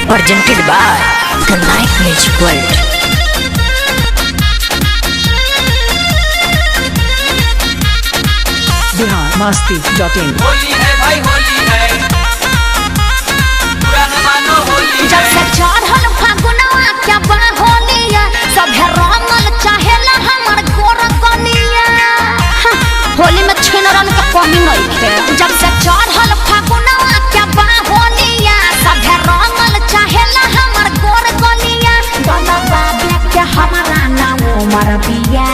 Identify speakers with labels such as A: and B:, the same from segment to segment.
A: presented by the Night Music World.
B: biharmasti.in
C: Holi है भाई होली है पुराना मानो होली
D: जब से चढ़ल फागुनवा क्या बा होलिया सभे रंगल चाहेला हमर गोर कनिया होली में छिनरन के कमी नहीं है। जब से चढ़ल फागुनवा क्या बा होलिया सभे रंगल चाहेला हमर गोर कनिया गला बाबे के हमारा नाम उमर बिया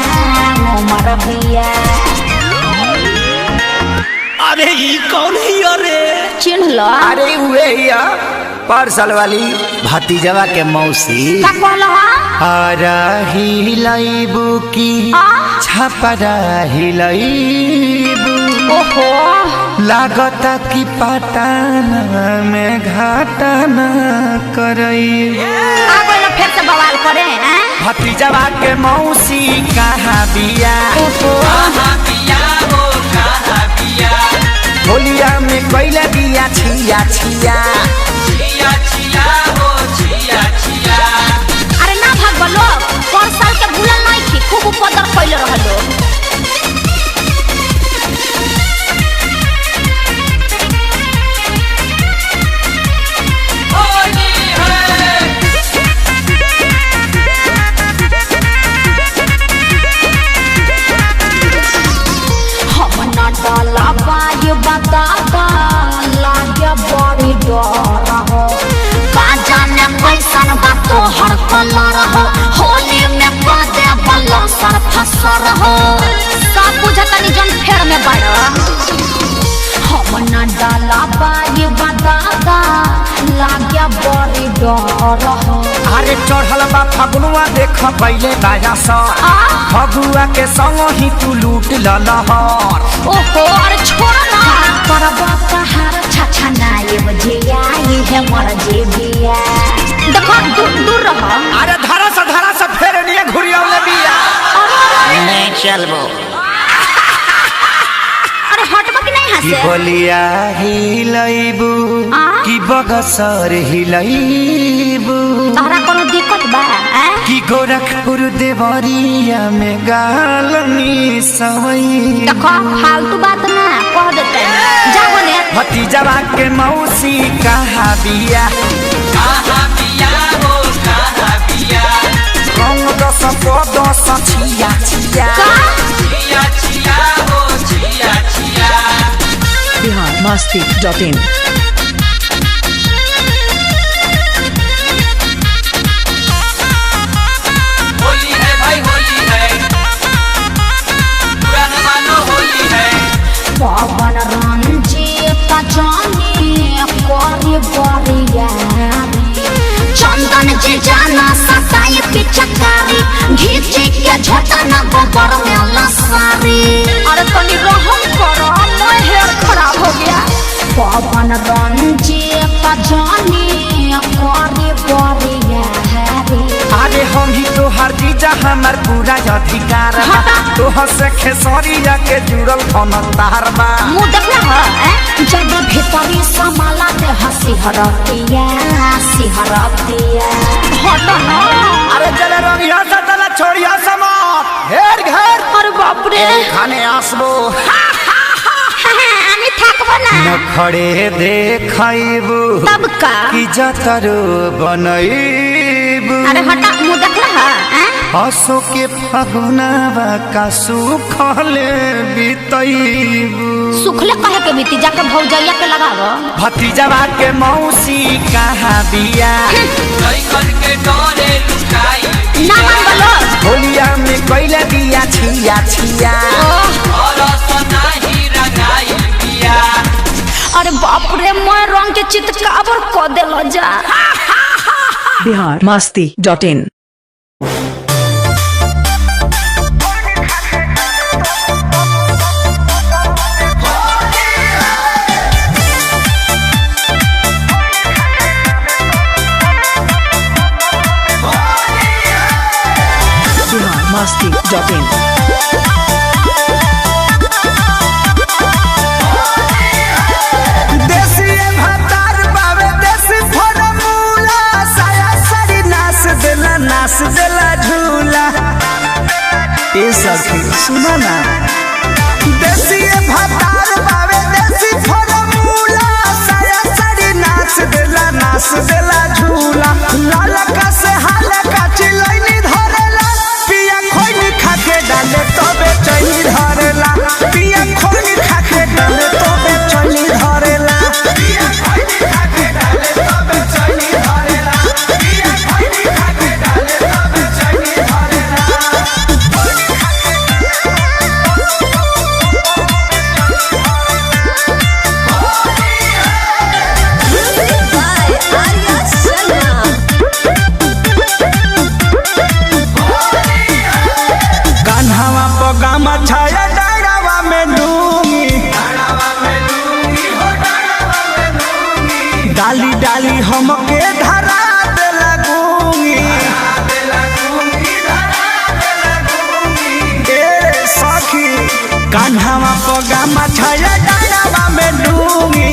E: अरे ये कौन है? अरे
D: चिन्ह लो
E: अरे हुए या पार्सल वाली भतीजवा के मौसी
D: का कहलो
E: हरा हिलाइबू की छपरा हिलाइबू
D: ओहो
E: लागता की पटाना में घाटाना करई
D: आ गइल फिर से बवाल करे हैं
E: भतीजवा के मौसी कहाँ बिया
C: कहाँ पिया हो कहाँ पिया
E: होलिया में कैला बिया छिया छिया
C: छिया छिया हो छिया छिया
D: अरे ना भाग लोग पर साल के भूलल नहीं थी खूब उपद्र कैले रहलो
C: होली है
D: हम ना डाला बाय बताता लागे बड़ी डर हो का जाने कैसन बा तोहर कलर हो होली में कदे बल्ला सर फसर हो सब बुझतनी जन फेर में बड़ा हम ना डाला बाय बताता लागे बड़ी डर हो
E: अरे चढ़ल बा फगुआ देख पहले बाजा सर फगुआ के संग ही तू लूट ललहर
D: ओहो अरे छोड़ ना करबा पहाड़ छछा नाये बजिया ये है मर जेबिया देखो दूर रहो
E: अरे धरा सा फेर लिए घुरियावले बिया नहीं चलबो
D: अरे हटबा कि नहीं
E: की
D: हंसे
E: बोलिया हिलाइबू की बगसर हिलाइबू
D: तोहरा कोनो दिक्कत बा
E: की गोरखपुर देवरिया में गालनी सवई
D: देखो फालतू बात ना कह देते जाओ ने
E: भतीजवा के मौसी कहाँ बिया
C: कहाँ पिया हो कहाँ पिया
E: रंग दस दस छिया छिया
C: छिया छिया हो छिया छिया
B: biharmasti.in
C: होली है भाई होली है पुराना मानो होली है
D: पवन रंजीत जानी कोरी बरिया चंदन जी जाना सताई पिचकारी घीची के झटना गोबर में लसारी अरे तनी रहम करो मैं हेयर खराब हो गया पवन रंजीत जानी कोरी बरिया
E: अरे हम ही तो हर जीजा हमार पूरा अधिकार बा तोह से खेसरिया के जुड़ल धन तार बा
D: मुँह देखना है जब भीतरी समाला ते हंसी हरतिया हटो ना
E: अरे चले रंगिया सा तला छोड़िया समा घेर घेर
D: अरे बाप रे
E: खाने आसबो
D: আমি থাকবো না
E: नखड़े देखैबू
D: तब का
E: की जतरो बनैबू
D: अरे हटा मुँह देखला है
E: हसो के फगुनावा का सुखले बितैबू
D: सुखले कहे के बीती जाके भौजैया के लगावो
E: भतीजवा के मौसी कहाँ बिया
C: लई करके डोरे लुकाई
D: ना मान बोलो
E: होलिया में कैला बिया छिया छिया
C: और सनाही रंगाई पिया
D: अरे बाप रे मैं रंग के चितकाबर क देलो जा
B: biharmasti.in biharmasti.in
E: देसी भातार बावे देसी फरमूला सुना ना देसी भातार बावे देसी फॉर्मूला साया साड़ी नाच देला झूला लालका से हालका चिलैनी धरेला पिया खोइनी खाके डाले तबे चैनी धरेला पिया खोइनी खाके डाले तबे चैनी धरेला पिया खोइनी खाके डाले तबे चैनी धरेला पिया खोइनी खाके डाले तबे चैनी धरेला कान्हावा पगामा छाया डाड़ावा में डूंगी डाली डाली हमके धरा दे लगूंगी ए सखी कान्हावा पगामा छाया डाड़ावा में डूंगी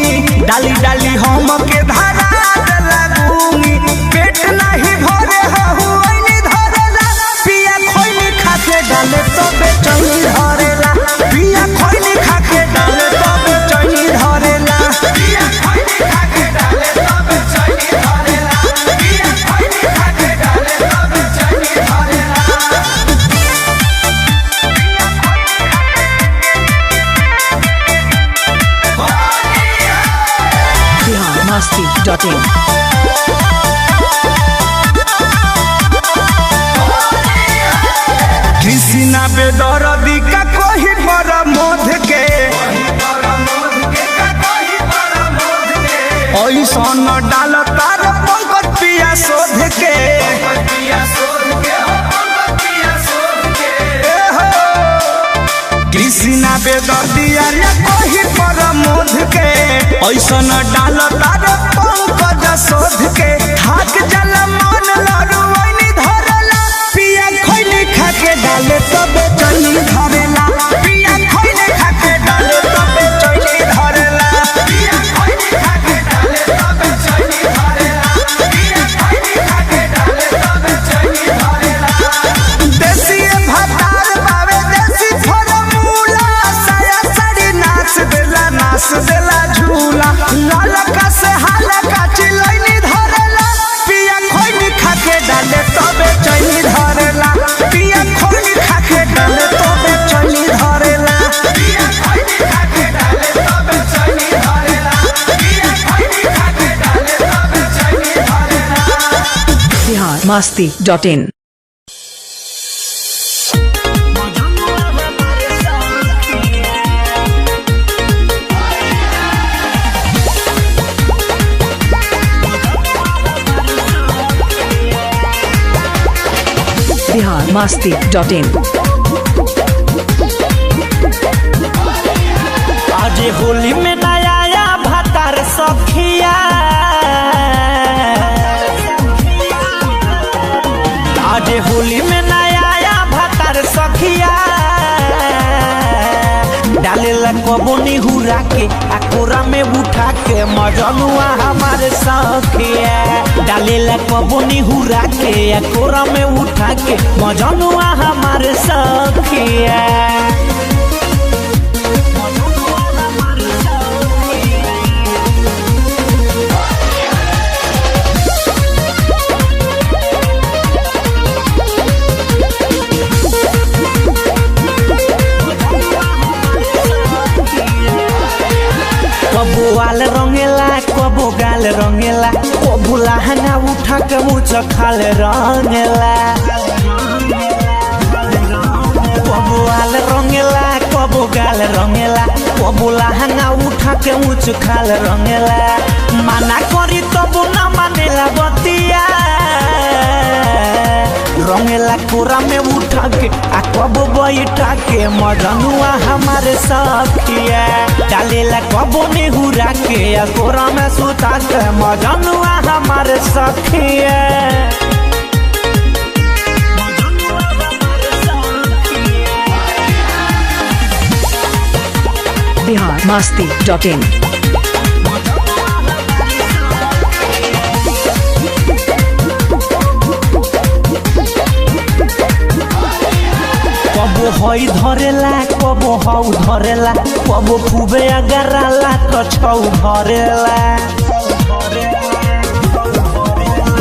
E: डाली डाली हमके धरा दे लगूंगी पेट नहीं भरे हुई धरेला पिया खोइनी खाके डाले तबे चैनी धरेला पिया खोइनी खाके डाले तबे चैनी धरेला पिया खोइनी खाके डाले तबे चैनी धरेला पिया खोइनी खाके डाले तबे चैनी धरेला
B: biharmasti.in
E: कृष्णा बेदरदी का कोही पर मोध के ऐसन डाल तार पंकज पिया शोध के कृष्णा बेदर्दी अरे कोही पर मोध के ऐसन डाल तार पंकज शोध के थाक जल मन लड़ुनी धरला पिया खोइनी खाके डाले तबे चैनी धरेला पिया खोइनी खाके डाले तबे चैनी धरेला पिया खोइनी खाके डाले तबे चैनी धरेला पिया खोइनी खाके डाले तबे चैनी धरेला देसी भातार बावे देसी फॉर्मूला साया साड़ी नाच देला झूला लालका से हालका चिलैनी धरेला पिया खोइनी खाके डाले तबे चैनी धरेला पिया खोइनी खाके डाले तबे चैनी धरेला पिया खोइनी खाके डाले तबे चैनी धरेला पिया खोइनी खाके डाले तबे चैनी धरेला
B: biharmasti.in biharmasti.in
E: आज होली में नया भातार सखिया आज होली में नया भातार सखिया डालेला कबोनी हुरा के आ कोरा में उठा के मजनुआ हमारे सखिया डालेला कबोनी हुरा के आ कोरा में उठा के मजनुआ हमारे सखिया कबो आल रंगेला कबो गाल रंगेला कबो लहंगा उठा के मुँह खाल रंगेला कबो आल रंगेला कबो गाल रंगेला कबो लहंगा उठा के मुँह खाल रंगेला माना करी तबो ना मानेला बतिया रंगेला कोरा में उठा के आ कबो बैठा के मजनुआ हमारे सखिया डालेला कबो नेहुरा के आ कोरा में सुता के मजनुआ हमारे सखिया
B: biharmasti.in
E: कबो हई धरेला कबो हऊ धरेला कबो खूबे अगराला तो छौ धरेला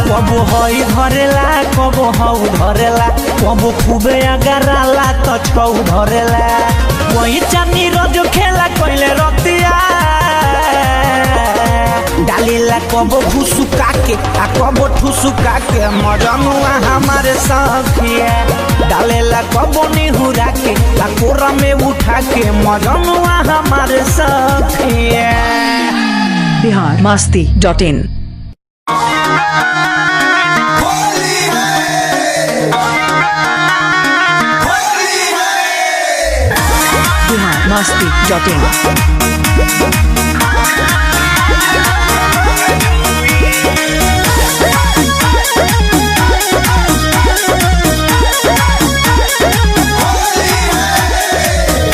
E: कबो हई धरेला कबो हऊ धरेला कबो खूबे अगराला तो छौ धरेला वही चानी रोज खेला कइले रतिया डालीला कबो घुसुका के आ कबो ठुसुका के मजनुआ हमारे सखिया डालेला कबो निहुरा के आ कोरा में उठा के मजनुआ हमारे सखिया।
B: biharmasti.in biharmasti.in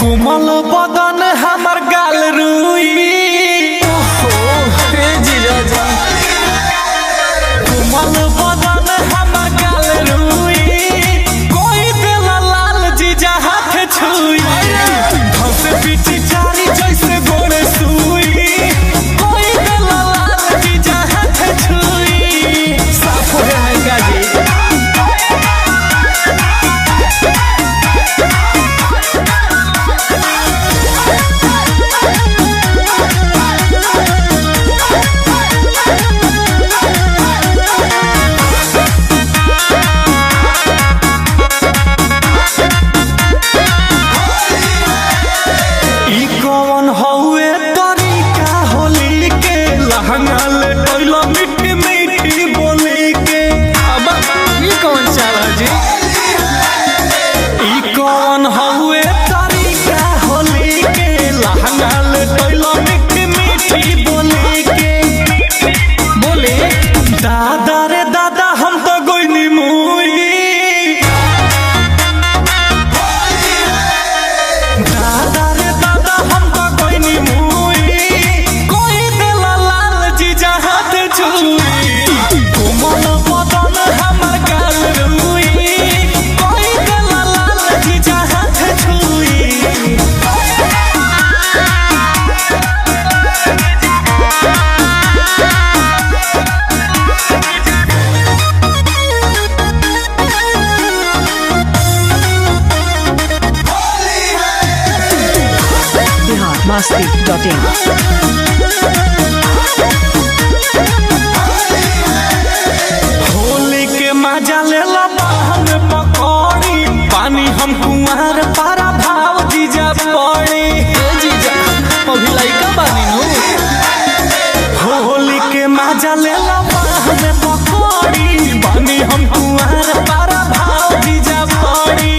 E: कोमल बदन हमर गाल रुई कोमल बदन हमर गाल रुई कोई दिल लाल जीजा हाथ छुई हंस पीछे चारी जैसे गोरे सुई कोई दिल लाल जीजा हाथ छुई साफ है गाजी
B: biharmasti.in
E: होली के मजा लेला बाहन पकौड़ी पानी हम कुंवार पारा भाव जीजा पड़ी जीजा अभी लइका बानी नु होली के मजा लेला बाहन पकौड़ी पानी हम कुंवार पारा भाव जीजा पड़ी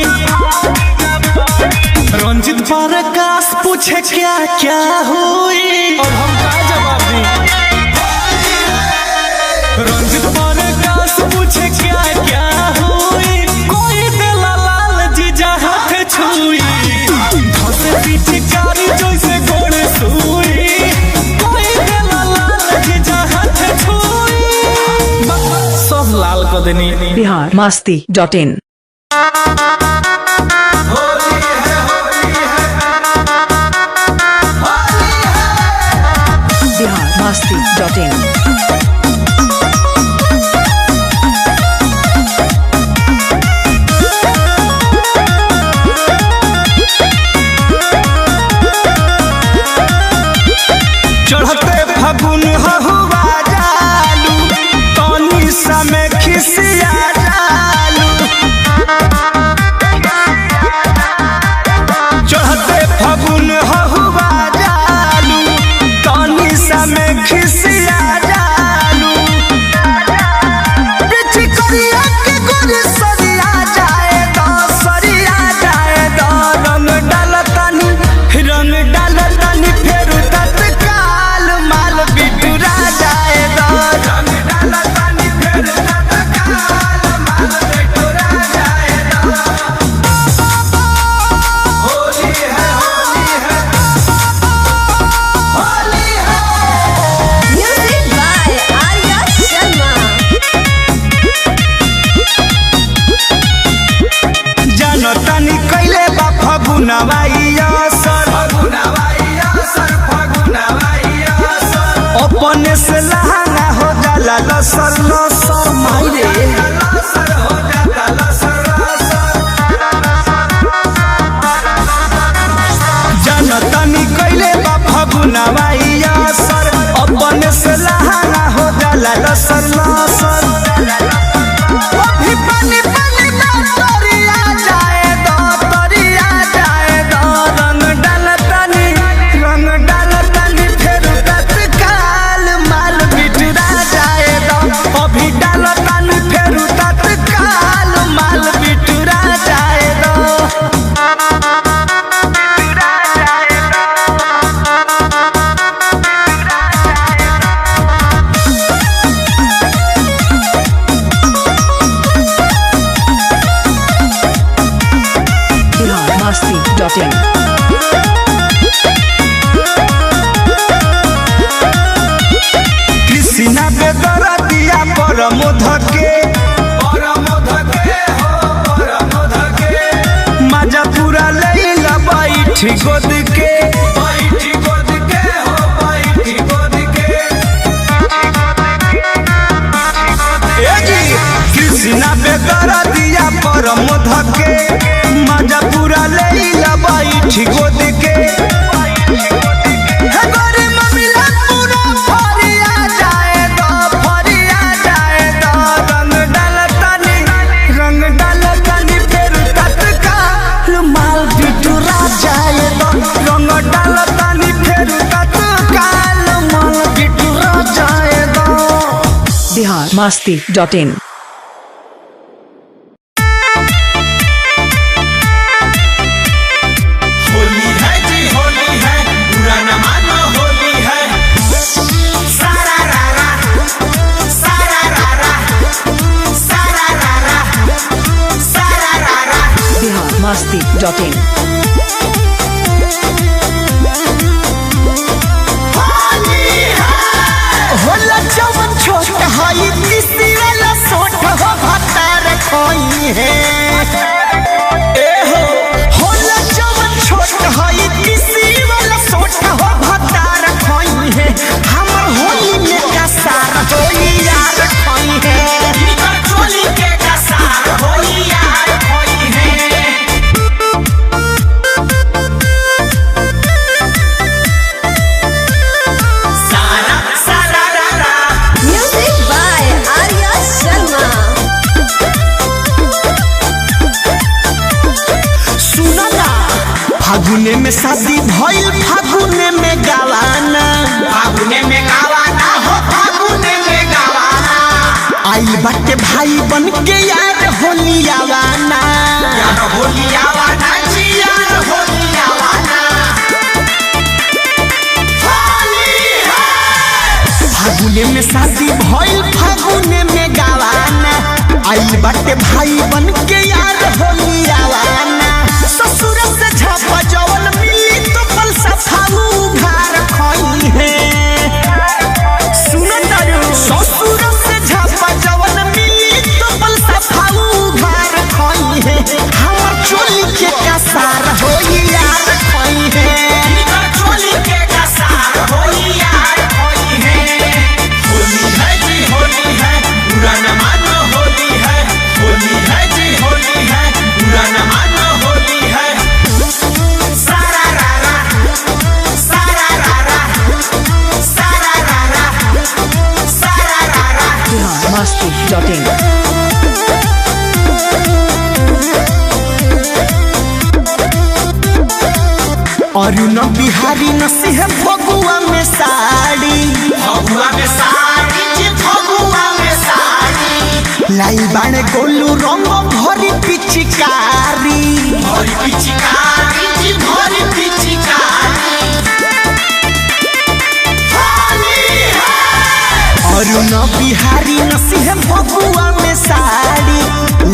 E: रंजित प्रकाश पूछे क्या क्या हुई और हम का जवाब दी रंजित प्रकाश पूछे क्या क्या हुई कोई दिल लाल जीजा हाथ छुई धसे पीछे कारी जैसे गोड़े सुई कोई दिल लाल जीजा हाथ छुई सब लाल कर देनी
B: biharmasti.in biharmasti.in
E: चढ़ते फगुन हहुआ जालू तनी समय खिसिया जालू चढ़ते फगुन हहुआ जालू तनी समय खिसिया जालू पिछ करिया के गोरी सरिया जाए तो रंग डालतानी फेरू तत्काल फागुनवाइया सर अपन से लहाना हो जाला लसर लसर अभी पानी पानी ना तोरिया जाए दो रंग डालतानी फेर तत्काल माल बिटरा जाए दो अभी डालतानी फेर तत्काल माल बिटरा जाए दो
B: biharmasti.in
E: कृष्णा बेदरा दिया परमोध के मजा पूरा लैला बैठ गोद के कृष्णा बेदरा दिया परमोध के मजा पूरा लैला बैठ गोद के
B: biharmasti.in
E: होली है जी होली है बुरा न मानो होली है सारा रारा सारा रारा सारा रारा सारा रारा
B: biharmasti.in
E: होला जवन छोट हई किसी वाला सोट हो भतार खोई है ए हो होला जवन छोट हई किसी वाला सोट हो भतार खोई है हमर होली में कसार होई यार खोई है निकर चोली के कसार होई यार खोई है सारा सारा रारा
D: Music by Arya Sharma.
E: सुनला फागुने में शादी भइल फागुने में गावाना हो फागुने में गावाना आई बाटे भाई बन के यार होली आवाना जी यार होली आवाना फागुने में शादी भइल फागुने में गावाना आई बाटे भाई बन के यार होली आवाना ससुर से झापा जवन मिली तो पल सफाऊ घर खोई है सुन तारू ससुर से झापा जवन मिली तो पल सफाऊ घर खोई है हमर चोली के कसार होई यार खोई है निकर चोली के कसार होई यार खोई है होली है जी होली है बुरा न मानो होली है जी होली है बुरा न मानो होली है सारा रारा सारा रारा सारा रारा सारा रारा
B: biharmasti.in
E: अरुण बिहारी नसीह फगुआ में साड़ी जी फगुआ में साड़ी लाई बाणे गोलू रंग भरी पिचकारी जी भरी पिचकारी अरुण बिहारी नसीह फगुआ में साड़ी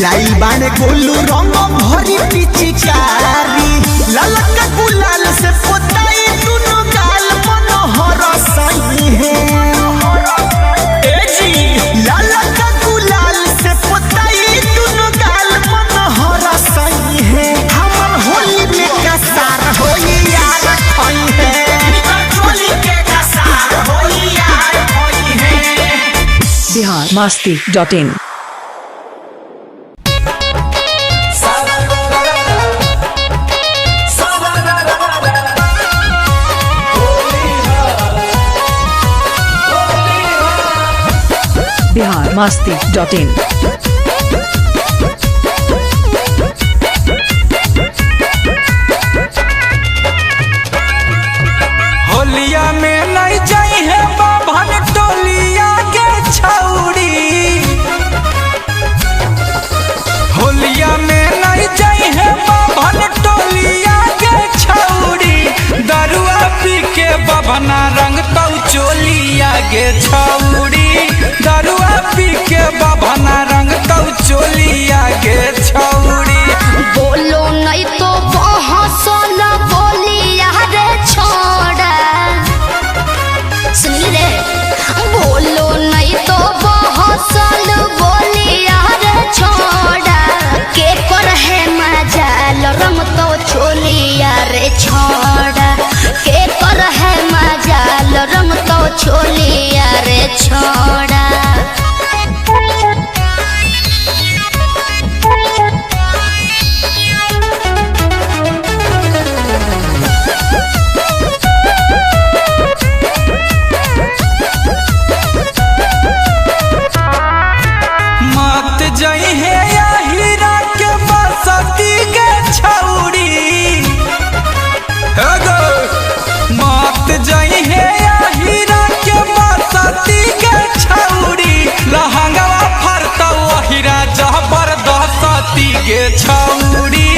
E: लाई बाणे गोलू रंग भरी पिचकारी ललका गुलाल से पोताई दुनो गाल मनोहर सही है ए जी ललका गुलाल से पोताई दुनो गाल मनोहर सही है हमर होली में कसार होई यार खोई है निकर चोली के कसार होई यार खोई है
B: biharmasti.in
E: होली है
B: biharmasti.in
E: होलिया में नहीं जाई है बाभन टोलिया के छौड़ी। होलिया में नहीं जाई है बाभन टोलिया के छौड़ी। दरुआ पी के बभना रंग तौ चोलिया गे छौड़ी। दरुआ पी के बभना रंग तौ चोलिया गे छौड़ी।
D: बोलो नहीं तो बहसल बोलिया रे छोड़ा। सुनी रे, बोलो नहीं तो बहसल बोलिया रे छोड़ा। के कर है मजाल रंग तो छोलिया रे छोड़ा। के कर है मजाल रंग तो छोलिया रे छोड़ा।
E: मत जई है या हीरा के बसती के छौड़ी। हेगो मत जई है या हीरा के बसती के छौड़ी। लहंगवा फरतौ हीरा जबरदस्ती के छौड़ी।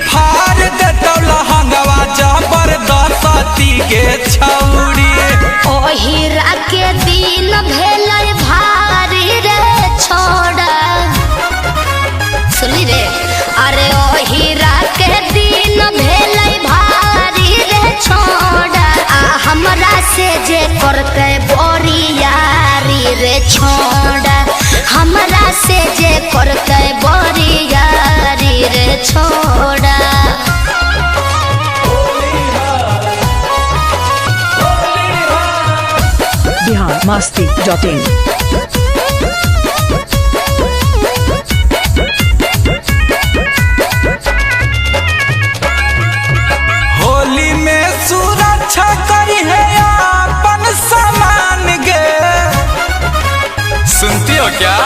E: फाड़ देतौ लहंगवा जबरदस्ती के छौड़ी।
D: ओ हीरा के दिन भेलै भारी रे छोड़ा। सुनी रे, अरे ओ हीरा के दिन भेलै भारी रे छोड़ा। आ हमरा से जे करते बोरियारी रे छोड़ा। हमरा से जे करते बोरियारी रे छोड़ा।
B: biharmasti.in
E: होली में सुरक्षा करी है अपन सामान गे। सुनती हो क्या?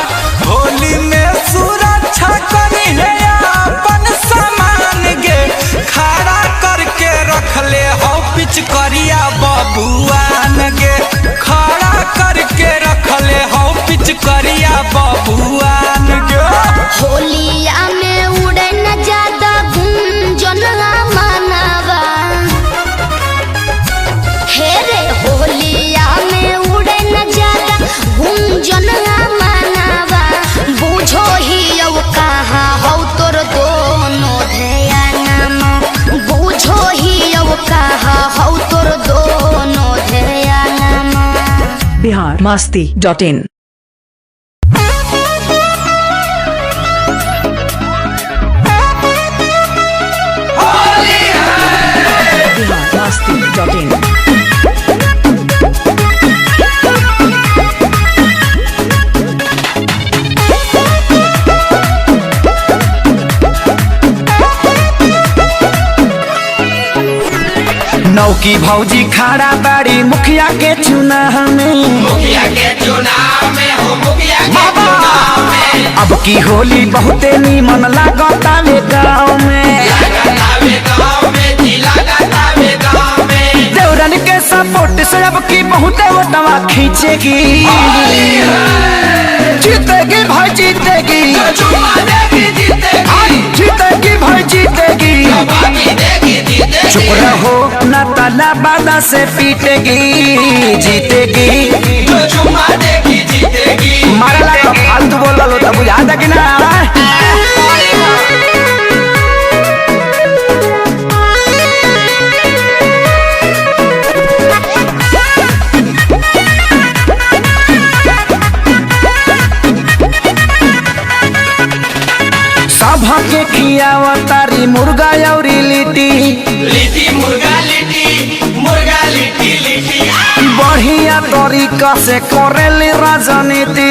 E: होली में सुरक्षा करी है अपन सामान गे। खड़ा करके रख ले हो पिच करिया बबुआन गे। खड़ा करके रख ले हो पिच करिया बबुआन गे।
D: होलिया में उड़े न ज्यादा गुंजन मानवा। हे रे, होलिया में उड़े न ज्यादा गुंजन मानवा। बुझो ही अब कहाँ हो तोर दोनों ध्यानमा। बुझो ही अब कहाँ हो तोर दोनों ध्यानमा।
B: biharmasti.in biharmasti.in
E: नौकी भौजी खड़ा बाड़ी मुखिया के चुनाव में।
C: मुखिया के चुनाव में हो मुखिया के चुनाव में।
E: अब की होली बहुते नीमन लागता वे गाँव में।
C: लगातावे गाँव में जी लगातावे गाँव में।
E: देवरन के सपोर्ट से अब की बहुते वोटवा खींचेगी। जीतेगी भाई जीतेगी।
C: चुमा देगी जीतेगी।
E: जीतेगी भाई जीतेगी।
C: बाकी देगी जीतेगी।
E: चुप रहो न ताला बादा से पीटेगी। जीतेगी
C: जो चुमा देगी जीतेगी।
E: मारला तो फालतू बोला लो तब याद है कि ना? सभा के खियावा तारी मुर्गा और लिट्टी।
C: लिट्टी मुर्गा लिट्टी मुर्गा लिट्टी लिट्टी।
E: बढ़िया तरीका से करेली राजनीति।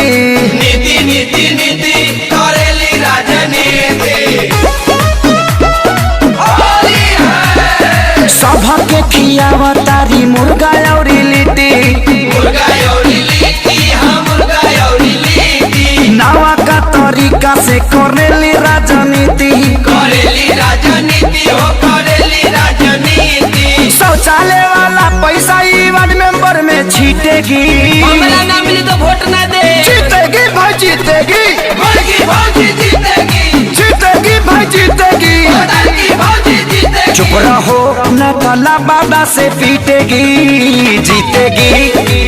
C: नीति नीति नीति करेली राजनीति।
E: सभा के खियावा तारी मुर्गा और लिट्टी।
C: मुर्गा और लिट्टी हाँ मुर्गा और लिट्टी।
E: से करेली राजनीति,
C: करेली राजनीति हो करेली राजनीति।
E: शौचालय वाला पैसा ई वार्ड मेंबर में छीटेगी,
C: हमरा ना मिली तो वोट ना दे।
E: जीतेगी भाई जीतेगी,
C: भौजी भौजी जीतेगी,
E: जीतेगी भाई जीतेगी।
C: भौजी भौजी जीतेगी।
E: चुप रहो न तला बाबा से पीटेगी, जीतेगी।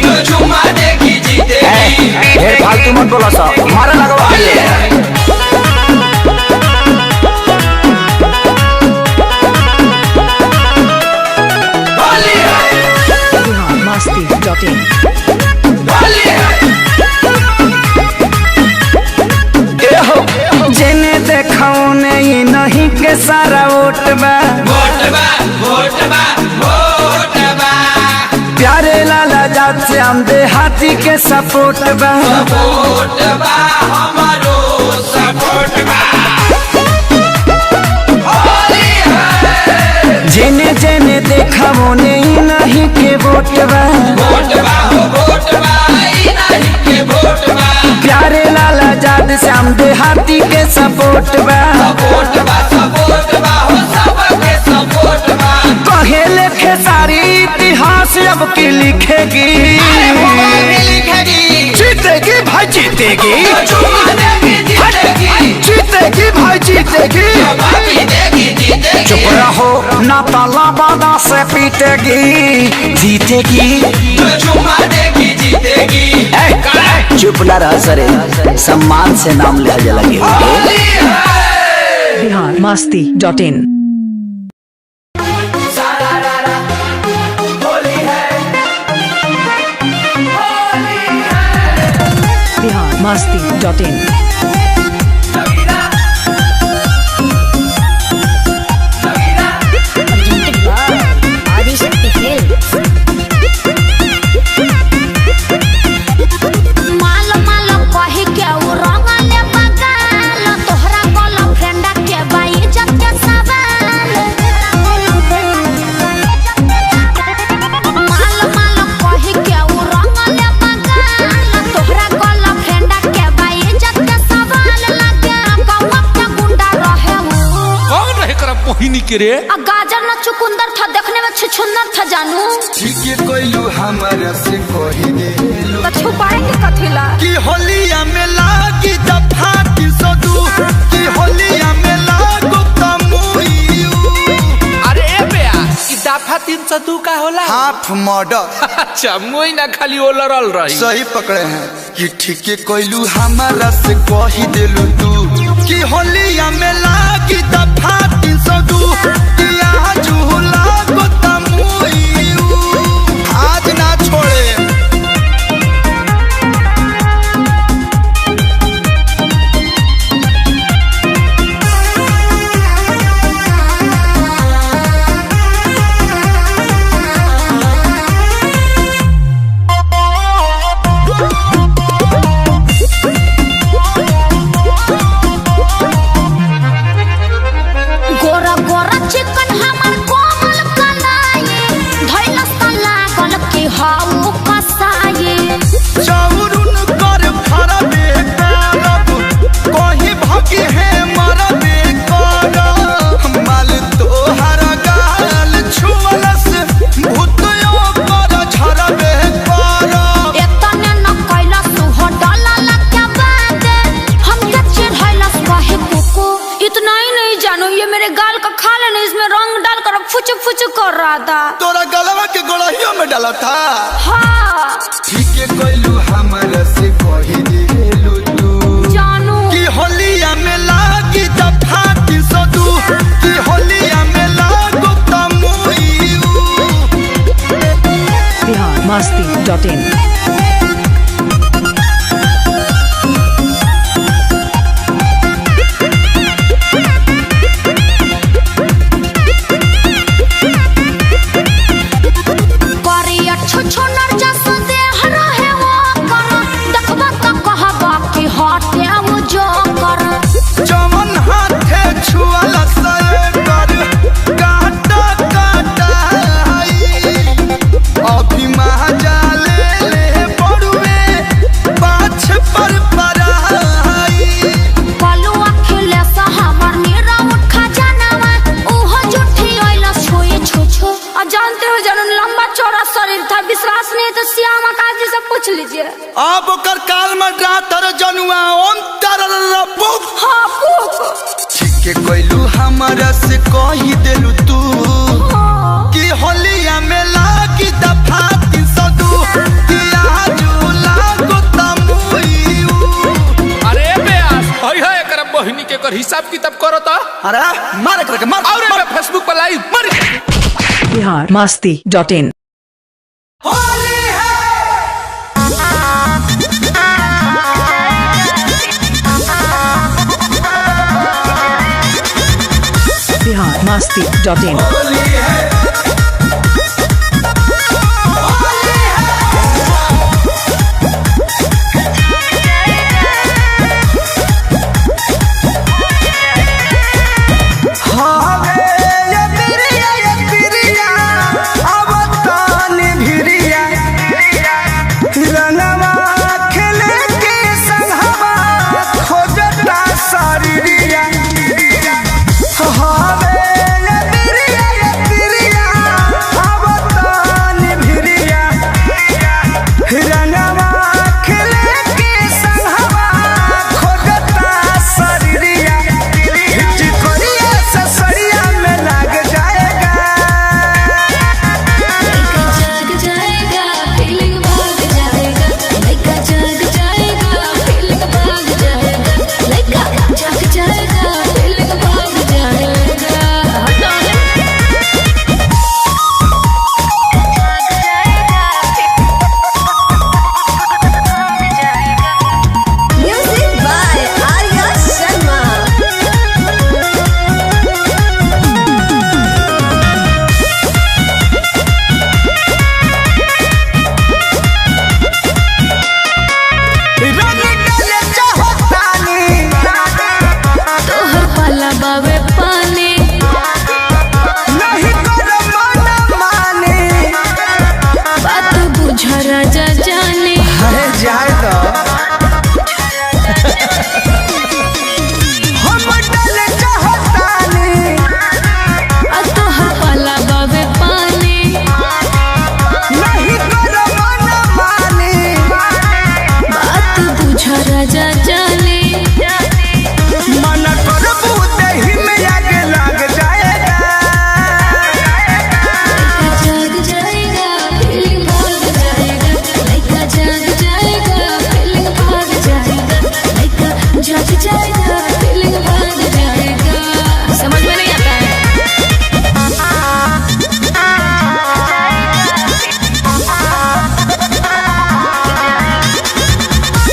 C: तो चुमा देगी जीतेगी।
E: ढेर फालतू मत बोला सब, मारा लगवा ले।
C: होली है,
B: biharmasti.in
C: होली है।
E: जेने देखाओ नहीं नहीं के सारा वोट बा,
C: वोट बा वोट बा वोट बा।
E: प्यारे लाला जात से हम देहाती के सपोर्ट बा,
C: वोट बा हमारो सपोर्ट बा। होली है,
E: जेने जेने देखाओ नहीं नहीं के वोट बा,
C: वोट बा हो वोट बा ई नहीं के वोट बा।
E: प्यारे लाला जात से हम देहाती के सपोर्ट बा,
C: सपोर्ट बा हो सबके सपोर्ट बा।
E: कहे लिखे सारी इतिहास अब की लिखेगी,
C: लिखेगी,
E: जीतेगी भाई जीतेगी,
C: चुमा देगी जीतेगी,
E: जीतेगी भाई जीतेगी।
C: बाकी देगी जीतेगी।
E: चुप रहो ना ताला बादा से पीटेगी, जीतेगी।
C: तो चुमा देगी जीतेगी।
E: चुप ना रह सरे, सम्मान से नाम ले लगे।
C: होली है,
B: biharmasti.in
C: होली है, होली है।
B: biharmasti.in
C: लगीरा, लगीरा।
D: माल माल कही के उ रंगले बगाल, तोहरा गर्लफ्रेंड के बाई जब के सवाल। माल माल कही के उ रंगले बगाल, तोहरा गर्लफ्रेंड के बाई जब के सवाल। लगे कौवा के गुंडा रहे हूँ,
F: कौन रहे कर मोहिनी के रे?
D: आ गाजर न चुकुंदर था, देखने में छुछुंदर था जानू।
E: ठीक कोइलू हमारा से कही दे
D: तो छुपाएंगे कथिला
E: कि होलिया में लागी दफा 302, कि होलिया में लागो तमुइयू।
F: अरे ए बेया ई दफा 302 का होला?
E: Half murder.
F: अच्छा मोई ना खाली ओलरल रही।
E: सही पकड़े हैं कि ठीक कोइलू हमारा से कही देलू तू, कि होलिया में लागी दफा 302, कि आज लागो तमुइयू। आज ना छोड़े।
D: गोरा गोरा चिकन हमर कोमल कलाई, धैलस त लागल कि हाउ कसाई।
E: चौरुन कर फरबे करब, कहीं भगी है मरबे करब। माल तोहर गाल छुअलस, भूतियो कर झरबे करब।
D: एतने न कैलस हो डलल के बादे, हमके चिढ़ैलस कहे कुकु। इतना ही नहीं जानू, ये मेरे गाल का खा लेने, इसमें रंग डालकर फुच फुच कर रहा था।
E: तोरा गलवा के गोड़हियों में डाला था।
D: हाँ
E: ठीक कोइलू हमारा से कही देलू तू,
D: जानू
E: कि होलिया में लागी दफा 302, कि होलिया में लागो तमुइयू।
B: biharmasti.in
D: करिया छुछु नर जस देह रहे वो कर, देखबा त कहबा कि हटे वो जो कर।
E: जवन हाथे छुअला से कर, काटा काटा आई। अभी महाजा ले पड़ुए, पाछ पर पराई।
D: कलू नहीं तो श्यामा काजी से पूछ लीजिए।
E: अब ओकर काल में रातर जनुआ ओम तरर बुक
D: हाँ बुक
E: ठीक कोइलू हमरा से कही देलू तू कि होलिया में लागी दफा 302 दिया जुला को तमुइऊ।
F: अरे बेयास हई है एकरा बहिनी के कर हिसाब किताब करो त।
E: अरे मार करके मार
F: और मैं फेसबुक पर लाइव मर
B: biharmasti.in
E: होली है
B: biharmasti.in
E: होली है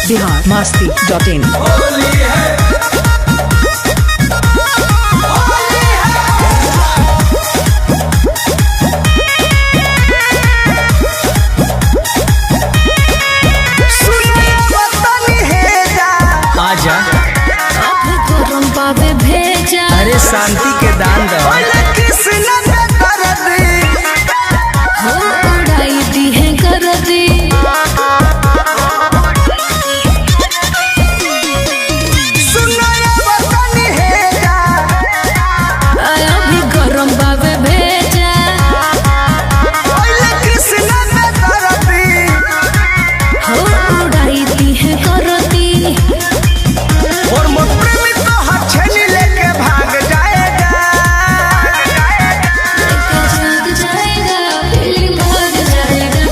B: biharmasti.in
E: होली है आजा
D: भेजा
E: अरे शांति के दान दो
D: हो उड़ाई दी है कर दी अभी गरम बाबे भेजा हो उड़ाई दी है कर दी
E: और मोट प्रेमी तो हथेली लेके भाग जाएगा।
D: जाग जाएगा फीलिंग भाग जाएगा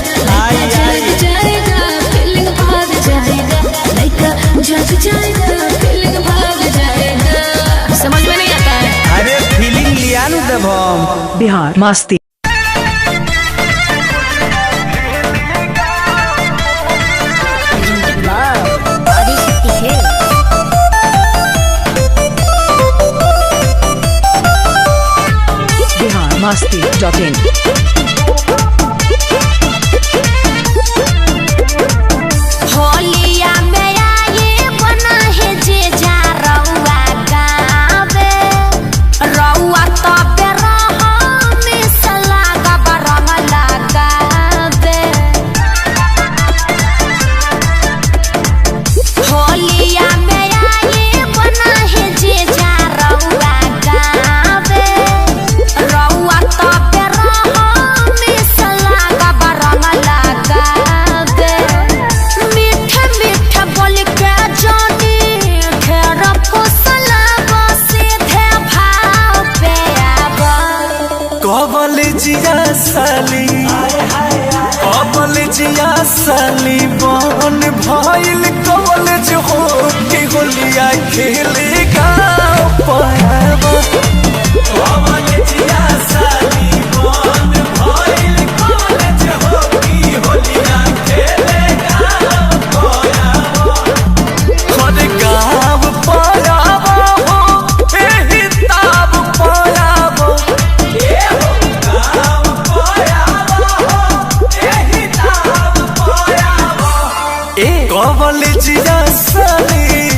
D: जाग जाएगा फीलिंग भाग जाएगा लड़का जाग जाएगा फीलिंग भाग जाएगा। समझ में नहीं आता है।
E: अरे फीलिंग लिया नु देव
B: biharmasti biharmasti.in
D: होलिया में आए बना है जे जा रउआ गावे रउआ तो बेरहा में सलागा बरंग लगावे होलिया में आए बना है जे जा रउआ गावे रउआ तो बेरहा
E: जिया साली बन भइल कॉलेज हो के होलिया खेले गाँव पायावा जिया साली बन भइल कॉलेज हो की होलिया खेले गाँव पायावा हर गाँव पायावा हो एही ताब पायावा गाँव पायावा हो एही ताब पायावा कॉलेजिया साली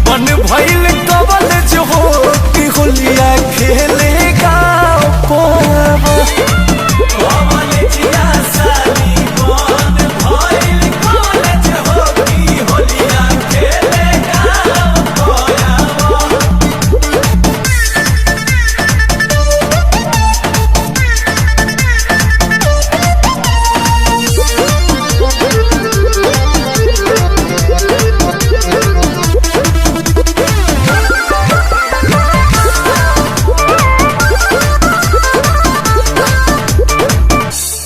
E: बन भइल कॉलेज हो कि होलिया खेले गाँव पायावा कॉलेजिया साली बन भइल कॉलेज हो कि होलिया खेले गाँव पायावा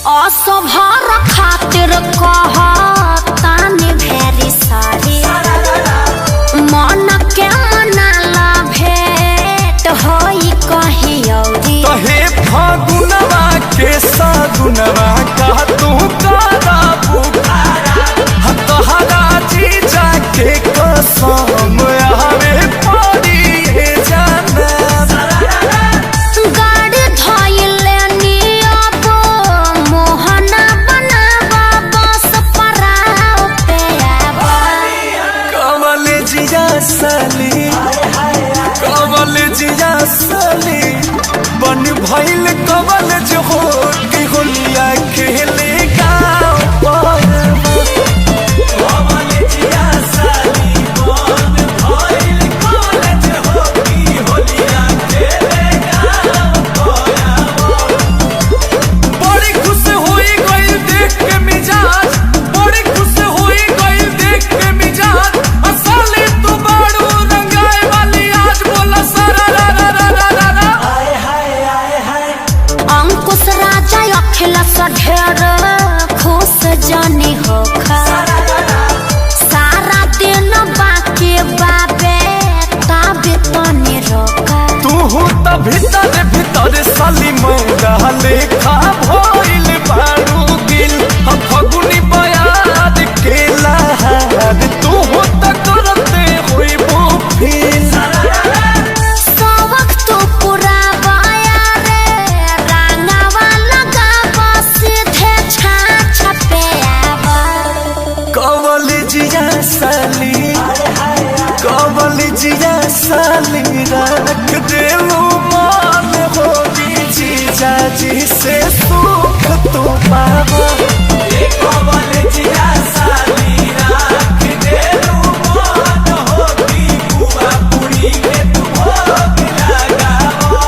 D: असभर खातिर कहतानी भेरी सारी मन के मनाला भेंट होई कहीं औरी
E: कहे फागुनवा के सागुनवा का तू कारा बुखारा तोहरा जी जाके कसम आवे पड़ी है जाना
D: गाड़ी धइले नियब मोहना बनावा बस पराव पे आवा
E: कॉलेजिया साली कॉलेजिया साली बन भइल कॉलेज हो कि होलिया खेले गाँव पायावा कॉलेजिया साली बन भइल कॉलेज हो कि होलिया खेले गाँव पायावा बड़ी खुश हुई गई देख के मिजाज बड़ी खुश हुई गई देख के मिजाज असली तू बाड़ू रंगाए वाली आज बोला सारा रा रा रा रा रा रा
D: अंकुश राजा अखिलेश ढेर खुश जानी होखा सारा दिन बाकी बाबे ताबे तनी रोका
E: तू त भीतर भीतर साली मैदा लेखा भइल बारू गिल हम फगुनी बयाद के लहर तू त करते हुई वो फील
D: सबक तो पूरा बाया रे रंगावा लगावा सीधे छाछ पे आवा
E: कॉलेजिया साली कॉलेजिया साली रख देलू मान होगी जीजा जी से सुख तू पावा कॉलेजिया साली रख देलू मान होगी बुआ पूरी के तू भोग लगावा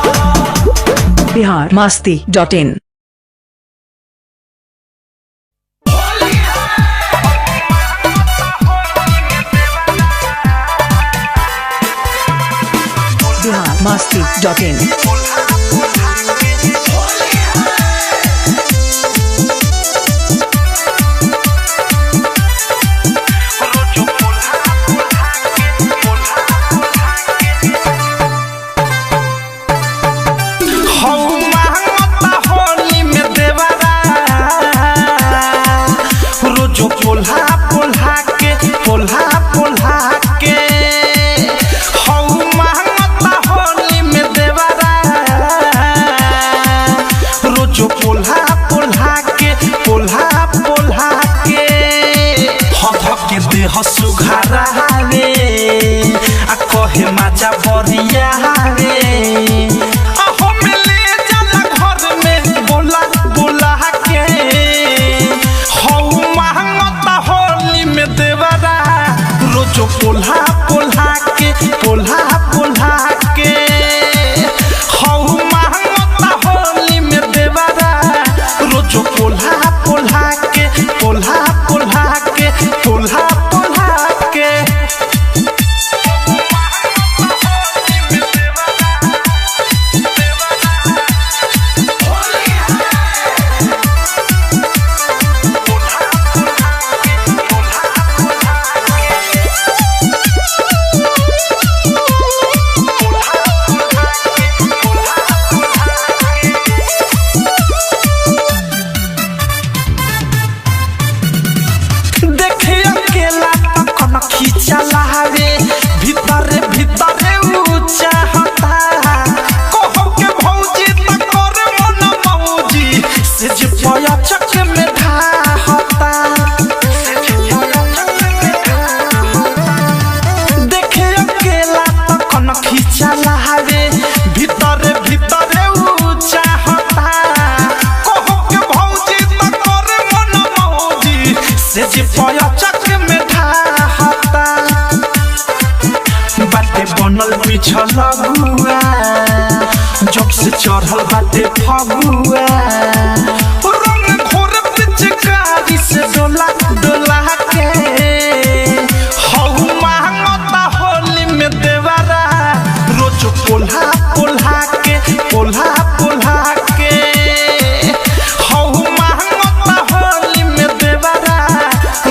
B: बिहार masti.in बिहार masti.in
E: रोजो पोल्हा पोल्हा के पोल्हा पोल्हा के हऊ महंगता होली में देवरा से जी पयचक में ढाहता बाटे बनल पिछल गुआ जब से चढ़ल बाटे फगुआ रंग घोर पिचकारी से डोला डोला के हऊ महंगता होली में देवरा रोज पोल्हा पोल्हा के पोल्हा पोल्हा के हऊ महंगता होली में देवरा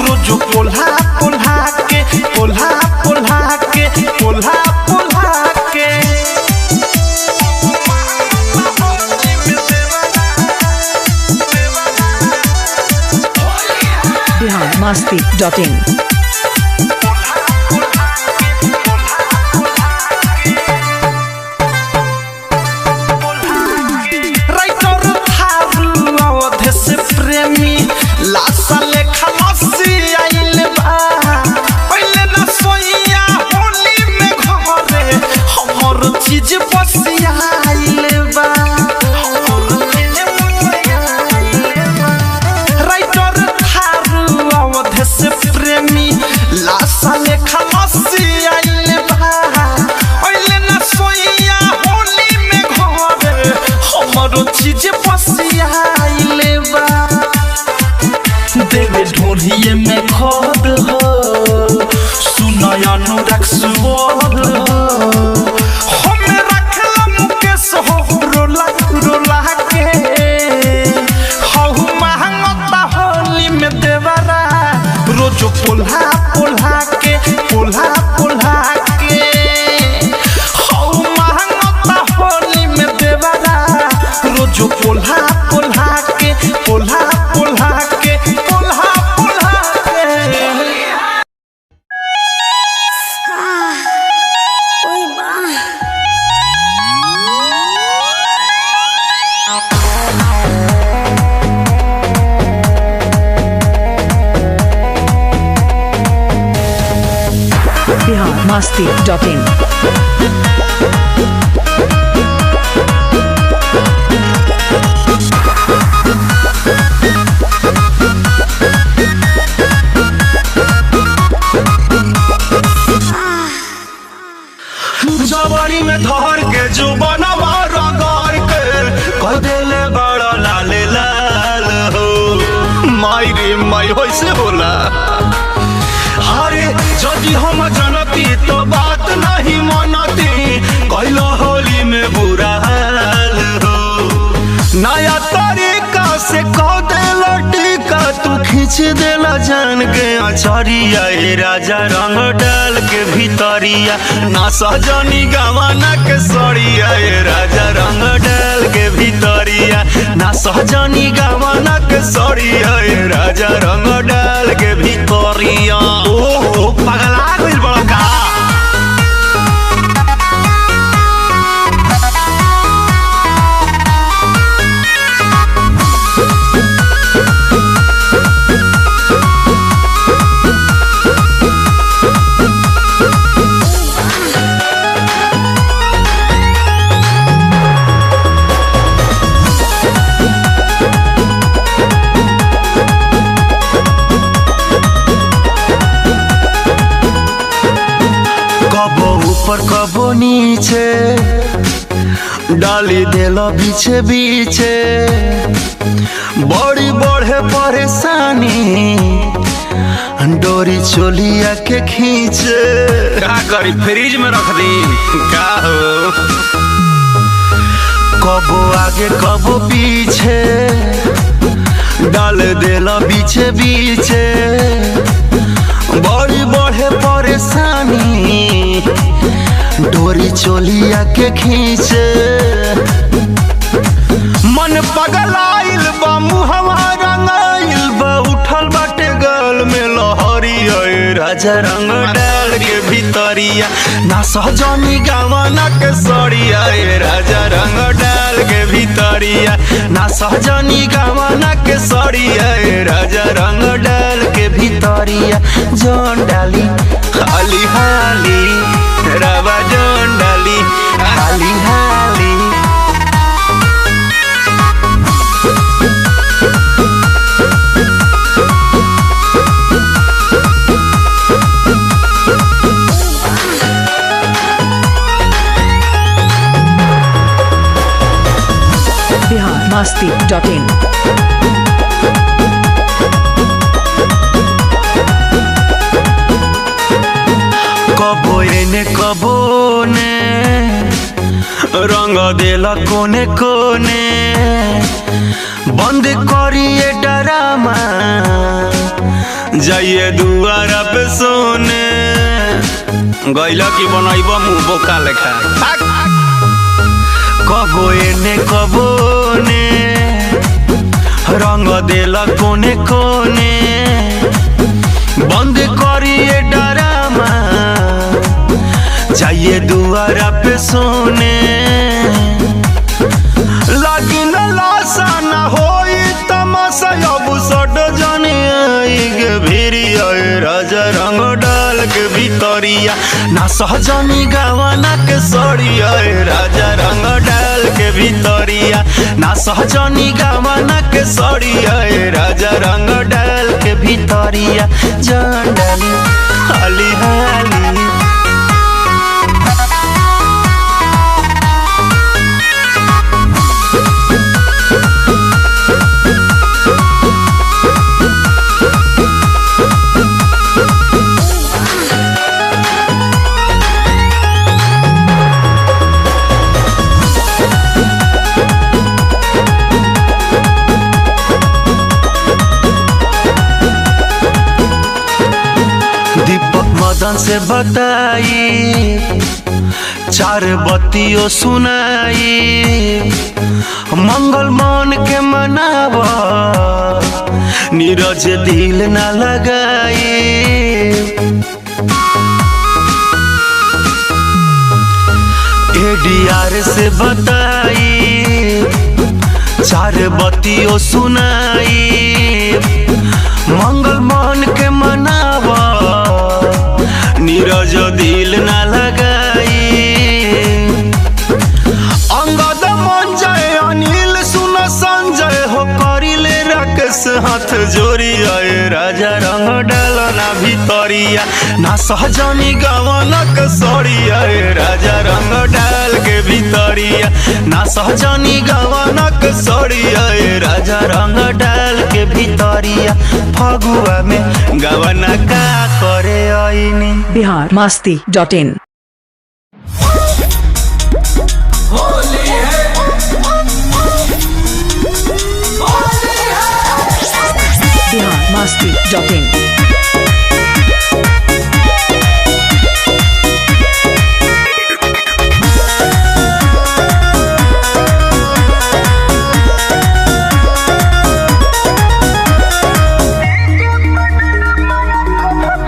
E: रोज पोल्हा पोल्हा के पोल्हा पोल्हा के पोल्हा पोल्हा के
B: biharmasti.in
E: राइटर थारू अवधे से प्रेमी लासा लेखा लस्सी आइल बा पहले न सोइया होली में घरे हमर चीज बसिया आइल बा राइटर थारू अवधे से प्रेमी लासा लेखा लस्सी आइल बा पहले न सोइया होली में घरे हमरो चीज बसिया आइले बा देवे ढोलिए में खोद हो सुनय अनुराग सुबोध हो हमें रखला मुकेश हो रोला रोला के हऊ महंगता होली में देवरा रोज पोल्हा पोल्हा के पोल्हा पोल्हा के हऊ महंगता होली में देवरा रोज पोल्हा पोल्हा के पोल्हा पोल्हा के पोल्हा पोल्हा के
B: biharmasti.in
E: जवानी में धर के जो बनवा रगड़ के कह देले बड़ा लाल लाल हो माई रे माई होइसे होला अरे जदि हम जनती तो बात नहीं मनती कहलो होली में बुरा हाल हो नया तरीका से कह देला टीका तू खींच देला जान के अचरिया ए राजा रंग डाल के भीतरिया ना सजनी गवाना के सड़िया ए राजा रंग डाल के भीतरिया ना सजनी गवाना के सड़िया ए राजा रंग डाल के भीतरिया ओ पगला गइल बड़का कबो ऊपर कबो नीचे डाली देलो बीचे बीचे बड़ी बढ़े परेशानी डोरी चोलिया के खींचे का करी फ्रिज में रख दी का हो कबो आगे कबो पीछे डाल देला बीचे बीचे बड़ी बढ़े परेशानी डोरी चोलिया के खींचे मन पगलाइल बा मुहवा रंगाइल बा उठल बाटे गल में लहरी राजा रंग डाल के भीतरिया ना सहजनी गवाना के सड़िया राजा रंग डाल के भीतरिया ना सहजनी गवाना के सड़िया राजा रंग डाल के भीतरिया जोन डाली हाली हाली रवा जोन डाली हाली हाली
B: biharmasti.in.
E: कबो एने कबो ने रंग देला कोने कोने बंद करिए डरामा जाइए दुआरा पे सोने गैला की बनाइब मुँह बोका लेखा कबो एने कबो ने रंग देला कोने कोने बंद करिए डरामा जाइए दुआरा पे सोने लेकिन लाशा न होई तमाशा अब सट जाने आएगे भिरिया राजा रंग डाल के भितरिया ना सहजनी गवाना के सड़िया राजा रंग डाल के भितरिया ना सहजनी गवाना के सड़िया राजा रंग डाल के भितरिया जान डाली हाली हाली मदन से बताई चार बत्तियों सुनाई मंगल मन के मनावा नीरज दिल न लगाई एडीआर से बताई चार बत्तियों सुनाई मंगल मन के मनावा नीरज दिल न लगाई अंगद मन जाए अनिल सुन संजय हो करिले राकेश हाथ जोड़ी आए राजा रंग डालना भितरिया ना सहजनी गवनक सड़िया राजा रंग डाल के भितरिया ना सहजनी गवनक सड़िया राजा रंग डाल के भितरिया फगुआ में गवना का करे आईनी
B: biharmasti.in.
C: होली है
B: biharmasti.in.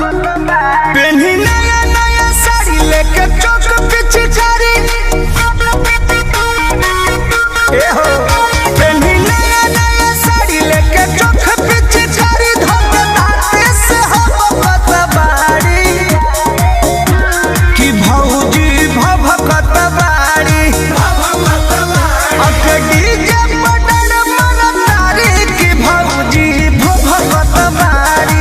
E: पेन्ही नया नया साड़ी लेके चौक पीछे जारी ए हो पेन्ही नया नया साड़ी लेके चौक पीछे जारी धोक दाते से हम बतबाड़ी कि भौजी भभकत बाड़ी अके डीजे पडर मन तारी कि भौजी भभकत बाड़ी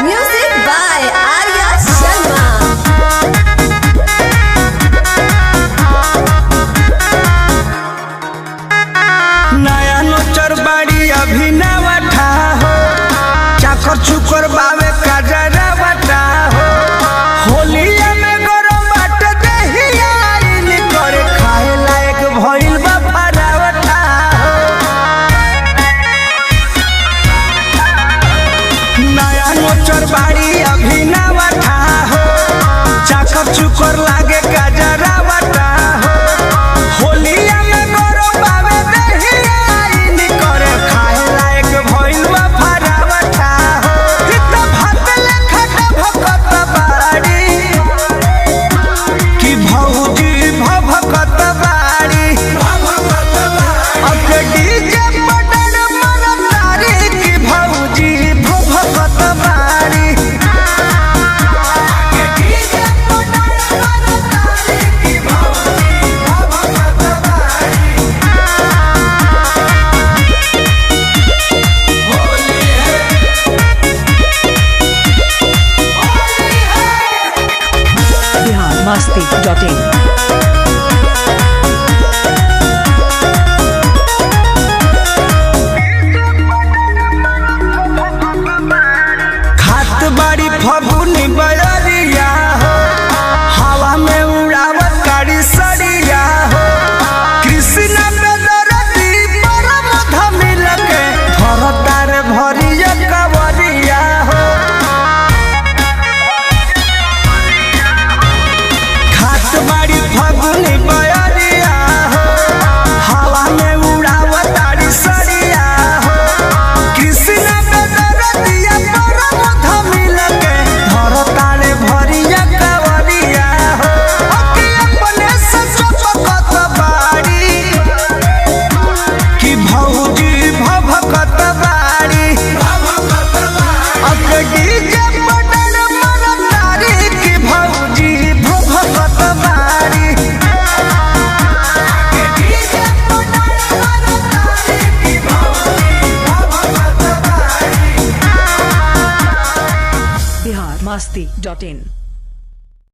A: Music by Arya Sharma.
E: नया नोचर बाड़ी अभिनव ठा हो चाकर चुकर बावे काजरा बटा हो होलिया में गरम बाट दहिया आइल करे खाए लायक भइल बा फरावटा हो नया नोचर बाड़ी अभिनव ठा हो चाकर चुकर लागे काजरा बटा हो होलिया में गरम बावे दहिया आइल करे खाए लायक भइल बा फरावटा हो हित भात लेखा भभकत बाड़ी कि भौजी भभकत बाड़ी अके डीजे पडर मन तारी कि भौजी भभकत बाड़ी
B: masti.in